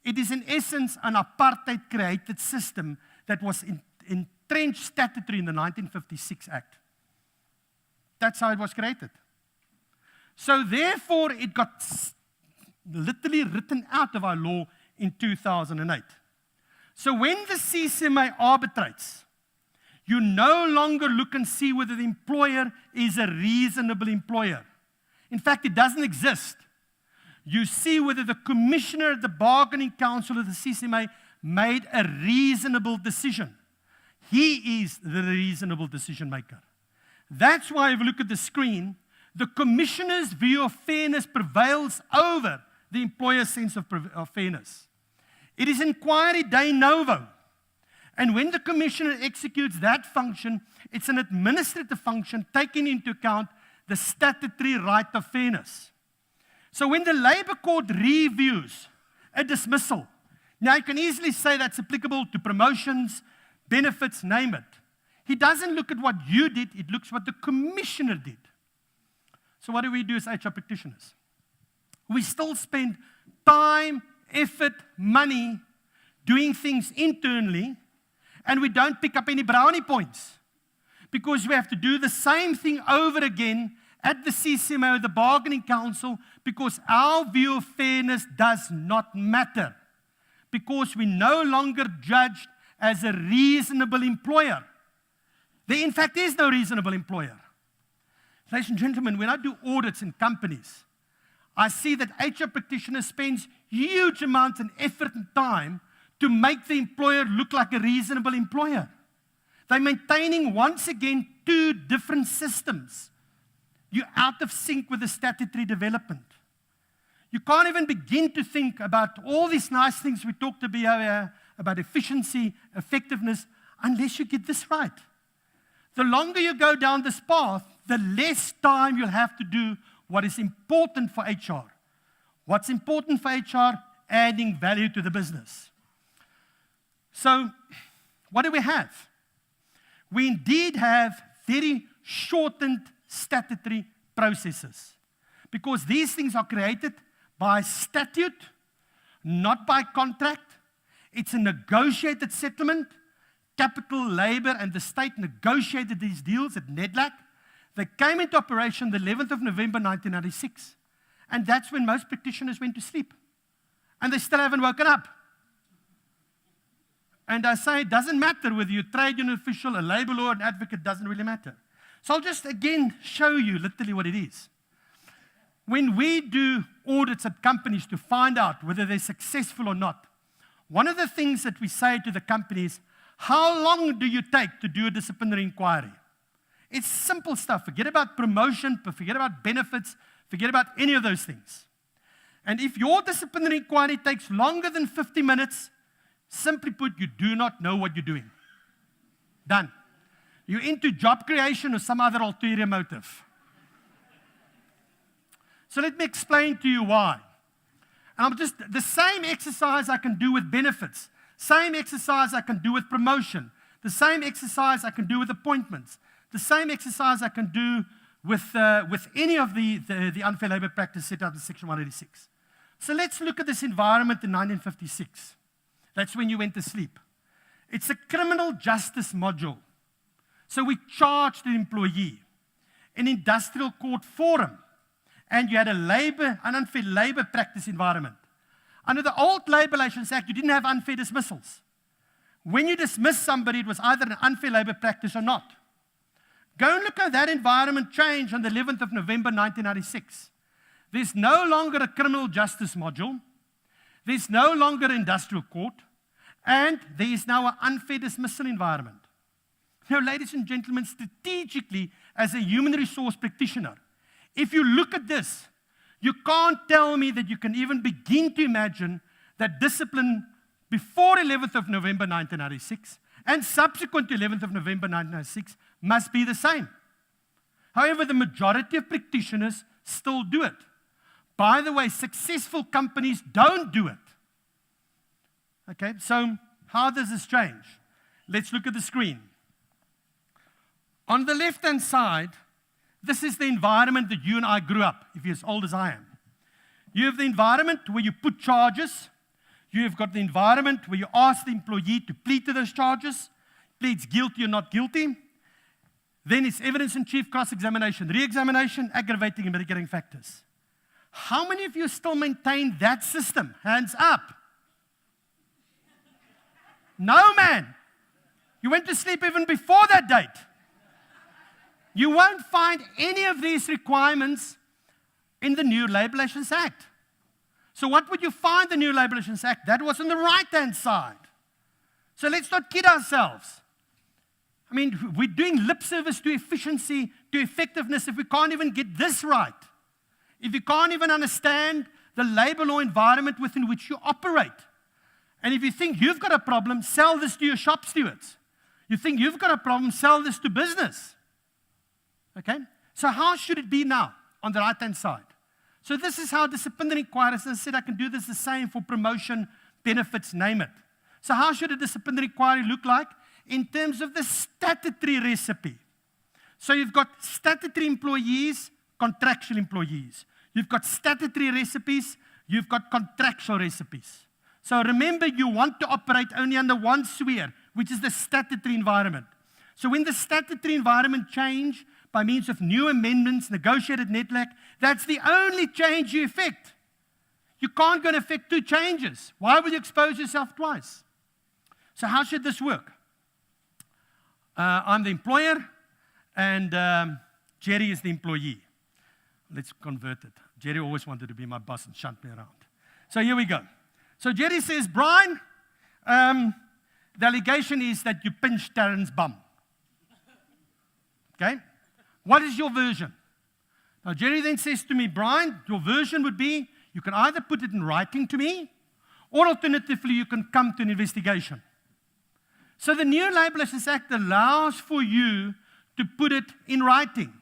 It is in essence an apartheid-created system that was entrenched statutory in the 1956 Act. That's how it was created. So therefore, it got literally written out of our law in 2008. So when the CCMA arbitrates, you no longer look and see whether the employer is a reasonable employer. In fact, it doesn't exist. You see whether the commissioner, the bargaining council of the CCMA made a reasonable decision. He is the reasonable decision maker. That's why if you look at the screen, the commissioner's view of fairness prevails over the employer's sense of fairness. It is inquiry de novo. And when the commissioner executes that function, it's an administrative function taking into account the statutory right of fairness. So when the labor court reviews a dismissal, now you can easily say that's applicable to promotions, benefits, name it. He doesn't look at what you did, it looks what the commissioner did. So what do we do as HR practitioners? We still spend time, effort, money doing things internally, and we don't pick up any brownie points because we have to do the same thing over again at the CCMA, the bargaining council, because our view of fairness does not matter, because we're no longer judged as a reasonable employer. There, in fact, is no reasonable employer. Ladies and gentlemen, when I do audits in companies, I see that HR practitioners spends huge amounts of effort and time to make the employer look like a reasonable employer. They're maintaining, once again, two different systems. You're out of sync with the statutory development. You can't even begin to think about all these nice things we talked about efficiency, effectiveness, unless you get this right. The longer you go down this path, the less time you'll have to do what is important for HR. What's important for HR? Adding value to the business. So, what do we have? We indeed have very shortened statutory processes, because these things are created by statute, not by contract. It's a negotiated settlement. Capital, Labour, and the state negotiated these deals at NEDLAC. They came into operation the 11th of November 1996. And that's when most practitioners went to sleep. And they still haven't woken up. And I say it doesn't matter whether you're a trade union official, a labour lawyer, an advocate, doesn't really matter. So I'll just again show you literally what it is. When we do audits at companies to find out whether they're successful or not, one of the things that we say to the company is, how long do you take to do a disciplinary inquiry? It's simple stuff. Forget about promotion, forget about benefits, forget about any of those things. And if your disciplinary inquiry takes longer than 50 minutes, simply put, you do not know what you're doing. Done. You're into job creation or some other ulterior motive. So let me explain to you why. And the same exercise I can do with benefits, same exercise I can do with promotion, the same exercise I can do with appointments, the same exercise I can do with any of the unfair labor practice set out in Section 186. So let's look at this environment in 1956. That's when you went to sleep. It's a criminal justice module. So we charged the employee, an industrial court forum, and you had an unfair labor practice environment. Under the old Labor Relations Act, you didn't have unfair dismissals. When you dismiss somebody, it was either an unfair labor practice or not. Go and look at that environment change on the 11th of November 1996. There's no longer a criminal justice module. There's no longer an industrial court. And there is now an unfair dismissal environment. Now, ladies and gentlemen, strategically, as a human resource practitioner, if you look at this, you can't tell me that you can even begin to imagine that discipline before 11th of November 1996 and subsequent to 11th of November 1996 must be the same. However, the majority of practitioners still do it. By the way, successful companies don't do it. Okay, so how does this change? Let's look at the screen. On the left-hand side, this is the environment that you and I grew up, if you're as old as I am. You have the environment where you put charges. You have got the environment where you ask the employee to plead to those charges, pleads guilty or not guilty. Then it's evidence in chief, cross-examination, re-examination, aggravating and mitigating factors. How many of you still maintain that system? Hands up. No, man. You went to sleep even before that date. You won't find any of these requirements in the new Labor Relations Act. So what would you find in the new Labor Relations Act? That was on the right-hand side. So let's not kid ourselves. I mean, we're doing lip service to efficiency, to effectiveness, if we can't even get this right. If you can't even understand the labor law environment within which you operate. And if you think you've got a problem, sell this to your shop stewards. You think you've got a problem, sell this to business. Okay? So how should it be now on the right-hand side? So this is how disciplinary inquiries, as I said, I can do this the same for promotion, benefits, name it. So how should a disciplinary inquiry look like? In terms of the statutory recipe. So you've got statutory employees, contractual employees. You've got statutory recipes, you've got contractual recipes. So remember, you want to operate only under one sphere, which is the statutory environment. So when the statutory environment change by means of new amendments, negotiated NETLAC, that's the only change you effect. You can't go and effect two changes. Why will you expose yourself twice? So how should this work? I'm the employer, and Jerry is the employee. Let's convert it. Jerry always wanted to be my boss and shunt me around. So here we go. So Jerry says, Brian, the allegation is that you pinched Taryn's bum. Okay? What is your version? Now Jerry then says to me, Brian, your version would be, you can either put it in writing to me, or alternatively, you can come to an investigation. So the new Labor Relations Act allows for you to put it in writing.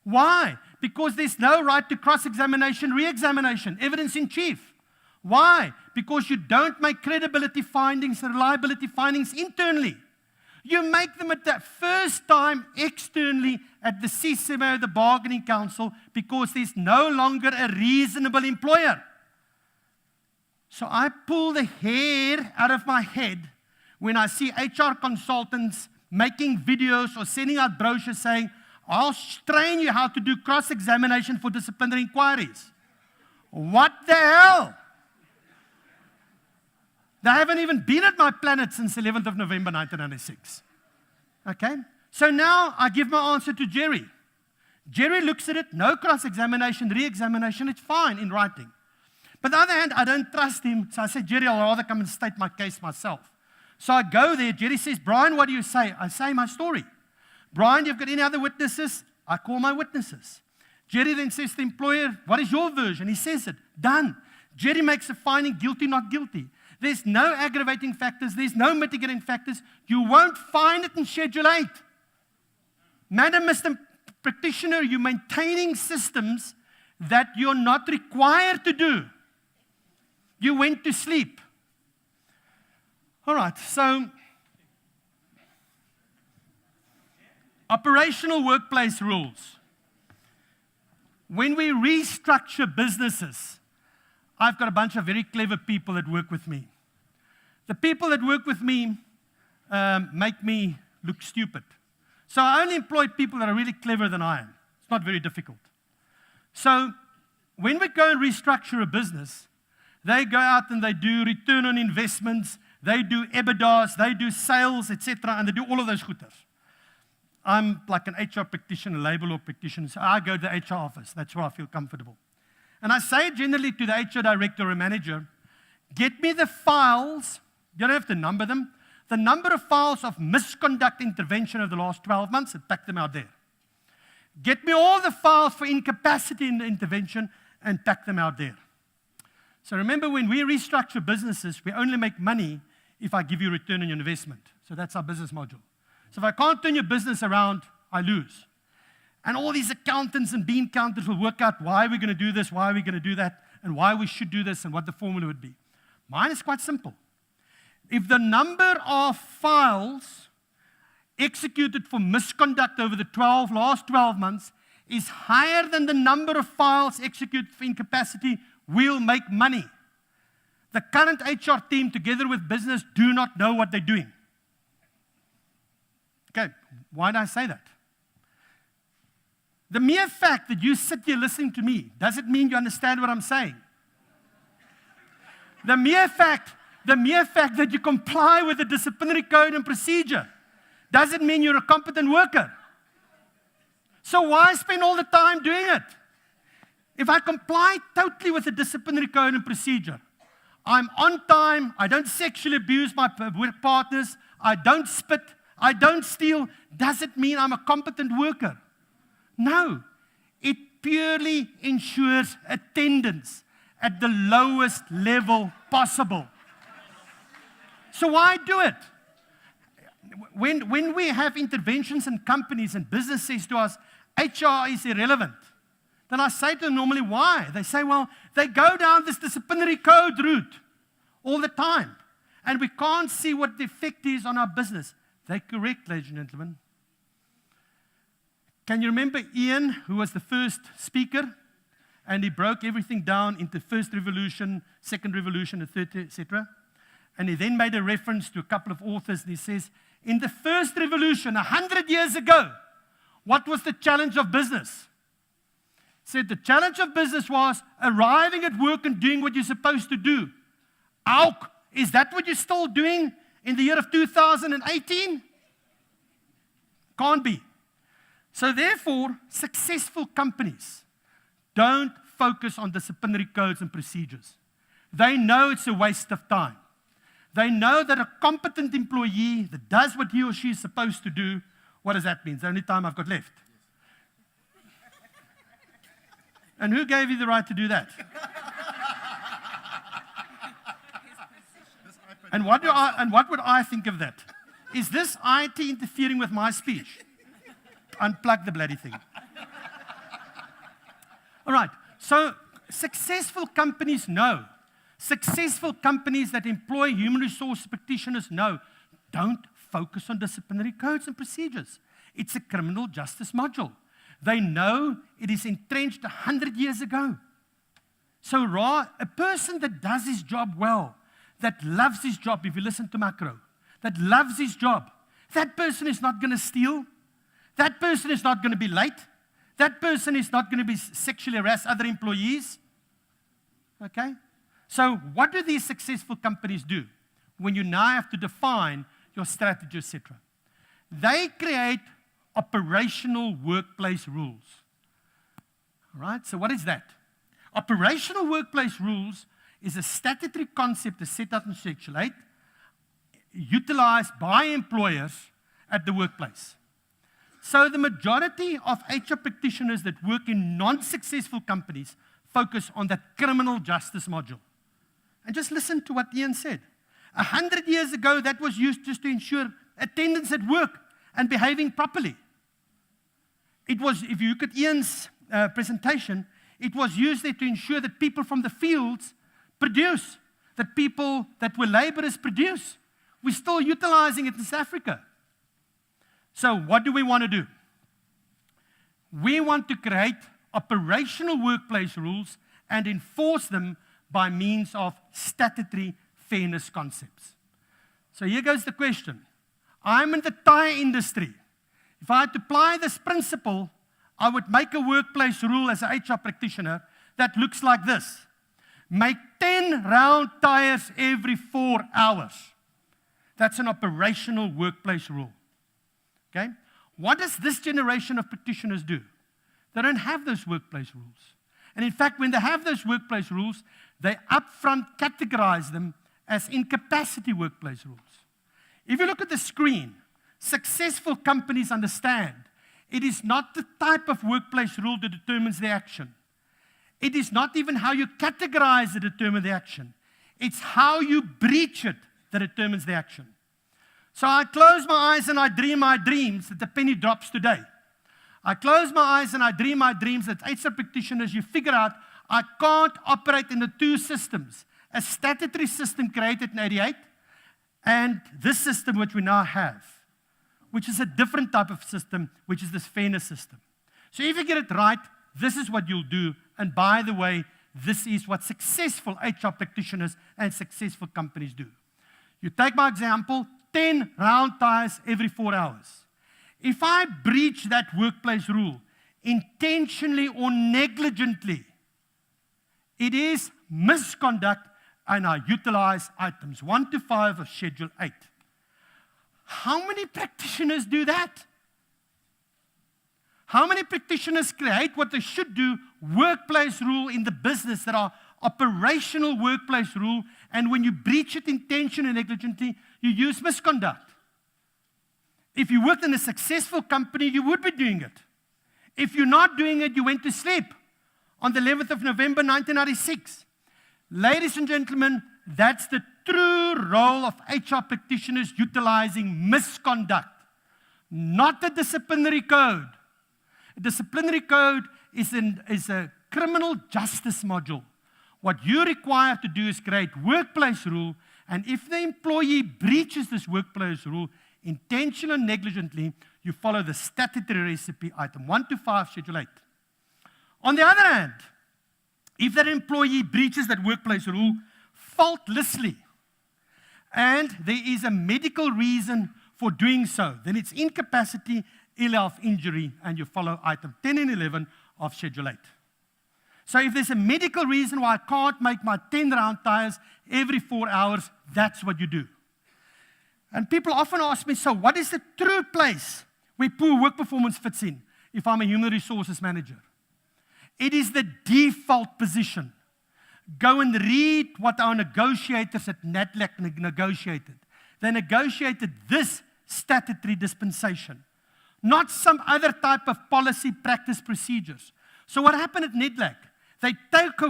Why? Because there's no right to cross-examination, re-examination, evidence in chief. Why? Because you don't make credibility findings and reliability findings internally. You make them at that first time externally at the CCMA, the Bargaining Council, because there's no longer a reasonable employer. So I pull the hair out of my head when I see HR consultants making videos or sending out brochures saying, I'll train you how to do cross-examination for disciplinary inquiries. What the hell? They haven't even been at my planet since 11th of November 1996. Okay? So now I give my answer to Jerry. Jerry looks at it, no cross-examination, re-examination, it's fine in writing. But on the other hand, I don't trust him, so I say, Jerry, I'll rather come and state my case myself. So I go there, Jerry says, Brian, what do you say? I say my story. Brian, you've got any other witnesses? I call my witnesses. Jerry then says to the employer, what is your version? He says it, done. Jury makes a finding, guilty, not guilty. There's no aggravating factors. There's no mitigating factors. You won't find it in Schedule 8. Madam, Mr. Practitioner, you're maintaining systems that you're not required to do. You went to sleep. All right, so operational workplace rules. When we restructure businesses, I've got a bunch of very clever people that work with me. The people that work with me make me look stupid. So I only employ people that are really clever than I am. It's not very difficult. So when we go and restructure a business, they go out and they do return on investments, they do EBITDAs, they do sales, etc., and they do all of those gooders. I'm like an HR practitioner, labor law practitioner, so I go to the HR office. That's where I feel comfortable. And I say generally to the HR director or manager, get me the files, you don't have to number them, the number of files of misconduct intervention of the last 12 months and pack them out there. Get me all the files for incapacity in the intervention and pack them out there. So remember, when we restructure businesses, we only make money if I give you return on your investment. So that's our business module. So if I can't turn your business around, I lose. And all these accountants and bean counters will work out why we're going to do this, why we're going to do that, and why we should do this, and what the formula would be. Mine is quite simple. If the number of files executed for misconduct over the last 12 months is higher than the number of files executed for incapacity, we'll make money. The current HR team, together with business, do not know what they're doing. Okay, why do I say that? The mere fact that you sit here listening to me doesn't mean you understand what I'm saying. The mere fact that you comply with the disciplinary code and procedure doesn't mean you're a competent worker. So why spend all the time doing it? If I comply totally with the disciplinary code and procedure, I'm on time, I don't sexually abuse my work partners, I don't spit, I don't steal, does it mean I'm a competent worker? No. It purely ensures attendance at the lowest level possible. So why do it? When we have interventions in companies and business says to us, HR is irrelevant, then I say to them normally, why? They say, well, they go down this disciplinary code route all the time, and we can't see what the effect is on our business. They're correct, ladies and gentlemen. Can you remember Ian, who was the first speaker, and he broke everything down into first revolution, second revolution, the third, etc.? And he then made a reference to a couple of authors, and he says, in the first revolution, 100 years ago, what was the challenge of business? He said the challenge of business was arriving at work and doing what you're supposed to do. Auk, is that what you're still doing in the year of 2018? Can't be. So therefore, successful companies don't focus on disciplinary codes and procedures. They know it's a waste of time. They know that a competent employee that does what he or she is supposed to do, what does that mean? It's the only time I've got left. And who gave you the right to do that? And what would I think of that? Is this IT interfering with my speech? Unplug the bloody thing. All right, so successful companies know. Successful companies that employ human resource practitioners know. Don't focus on disciplinary codes and procedures. It's a criminal justice module. They know it is entrenched 100 years ago. So a person that does his job well, that loves his job, if you listen to Macro, that loves his job, that person is not going to steal. That person is not going to be late. That person is not going to be sexually harass other employees. Okay? So what do these successful companies do when you now have to define your strategy, etc.? They create operational workplace rules. All right? So what is that? Operational workplace rules is a statutory concept that's set out in Schedule 8, utilized by employers at the workplace. So the majority of HR practitioners that work in non-successful companies focus on that criminal justice module. And just listen to what Ian said. 100 years ago, that was used just to ensure attendance at work and behaving properly. It was, if you look at Ian's presentation, it was used there to ensure that people from the fields produce, that people that were laborers produce. We're still utilizing it in South Africa. So what do we want to do? We want to create operational workplace rules and enforce them by means of statutory fairness concepts. So here goes the question. I'm in the tire industry. If I had to apply this principle, I would make a workplace rule as an HR practitioner that looks like this. Make 10 round tires every 4 hours. That's an operational workplace rule. Okay? What does this generation of practitioners do? They don't have those workplace rules. And in fact, when they have those workplace rules, they upfront categorize them as incapacity workplace rules. If you look at the screen, successful companies understand it is not the type of workplace rule that determines the action. It is not even how you categorize that determines the action. It's how you breach it that determines the action. So I close my eyes and I dream my dreams that the penny drops today. I close my eyes and I dream my dreams that HR practitioners, you figure out I can't operate in the two systems. A statutory system created in 88 and this system which we now have, which is a different type of system, which is this fairness system. So if you get it right, this is what you'll do. And by the way, this is what successful HR practitioners and successful companies do. You take my example, 10 round tires every 4 hours. If I breach that workplace rule intentionally or negligently, it is misconduct and I utilize items 1 to 5 of Schedule 8. How many practitioners do that? How many practitioners create what they should do, workplace rule in the business that are operational workplace rule, and when you breach it intentionally and negligently, you use misconduct? If you worked in a successful company, you would be doing it. If you're not doing it, you went to sleep on the 11th of November, 1996. Ladies and gentlemen, that's the true role of HR practitioners utilizing misconduct, not the disciplinary code. A disciplinary code is a criminal justice module. What you're required to do is create workplace rule, and if the employee breaches this workplace rule, intentionally or negligently, you follow the statutory recipe, item 1 to 5, Schedule 8. On the other hand, if that employee breaches that workplace rule faultlessly, and there is a medical reason for doing so, then it's incapacity, ill health, injury, and you follow item 10 and 11 of Schedule 8. So if there's a medical reason why I can't make my 10 round tires every 4 hours, that's what you do. And people often ask me, so what is the true place where poor work performance fits in if I'm a human resources manager? It is the default position. Go and read what our negotiators at NADLAC negotiated. They negotiated this statutory dispensation, not some other type of policy, practice, procedures. So what happened at NADLAC? They took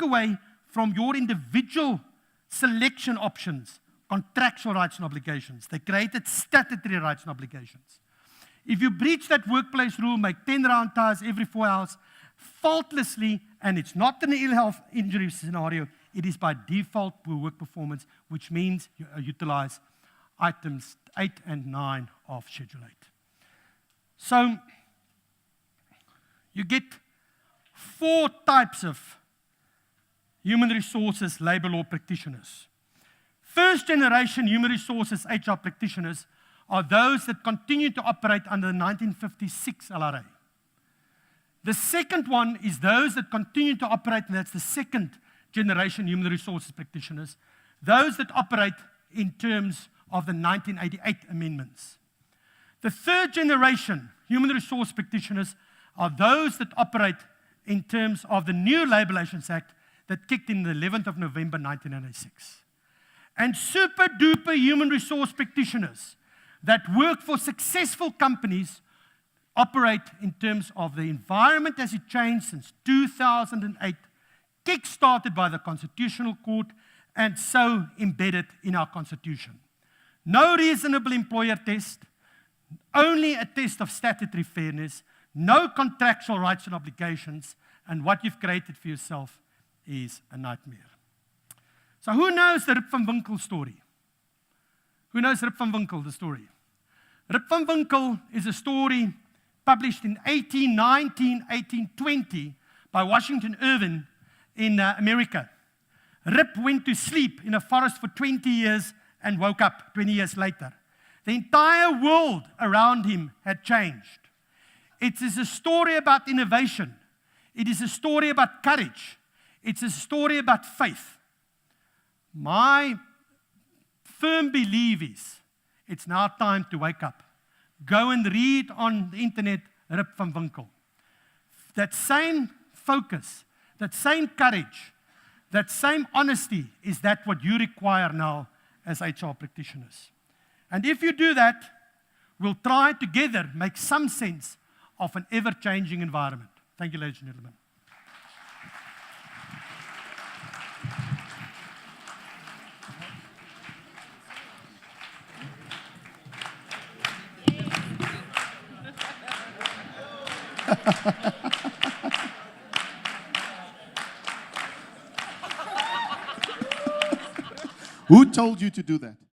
away from your individual selection options contractual rights and obligations. They created statutory rights and obligations. If you breach that workplace rule, make 10 round tires every 4 hours, faultlessly, and it's not an ill health injury scenario, it is by default poor work performance, which means you utilize items 8 and 9 of Schedule 8. So, you get 4 types of human resources labor law practitioners. First generation human resources HR practitioners are those that continue to operate under the 1956 LRA. The second one is those that continue to operate, and that's the second generation human resources practitioners, those that operate in terms of the 1988 amendments. The third generation human resource practitioners are those that operate in terms of the new Labour Relations Act that kicked in the 11th of November 1996. And super duper human resource practitioners that work for successful companies operate in terms of the environment as it changed since 2008, kick-started by the Constitutional Court, and so embedded in our Constitution. No reasonable employer test, only a test of statutory fairness, no contractual rights and obligations, and what you've created for yourself is a nightmare. So who knows the Rip van Winkle story? Who knows Rip van Winkle, the story? Rip van Winkle is a story published in 1819, 1820 by Washington Irving in America. Rip went to sleep in a forest for 20 years and woke up 20 years later. The entire world around him had changed. It is a story about innovation. It is a story about courage. It's a story about faith. My firm belief is it's now time to wake up. Go and read on the internet Rip van Winkle. That same focus, that same courage, that same honesty is that what you require now as HR practitioners. And if you do that, we'll try together make some sense of an ever-changing environment. Thank you, ladies and gentlemen. Who told you to do that?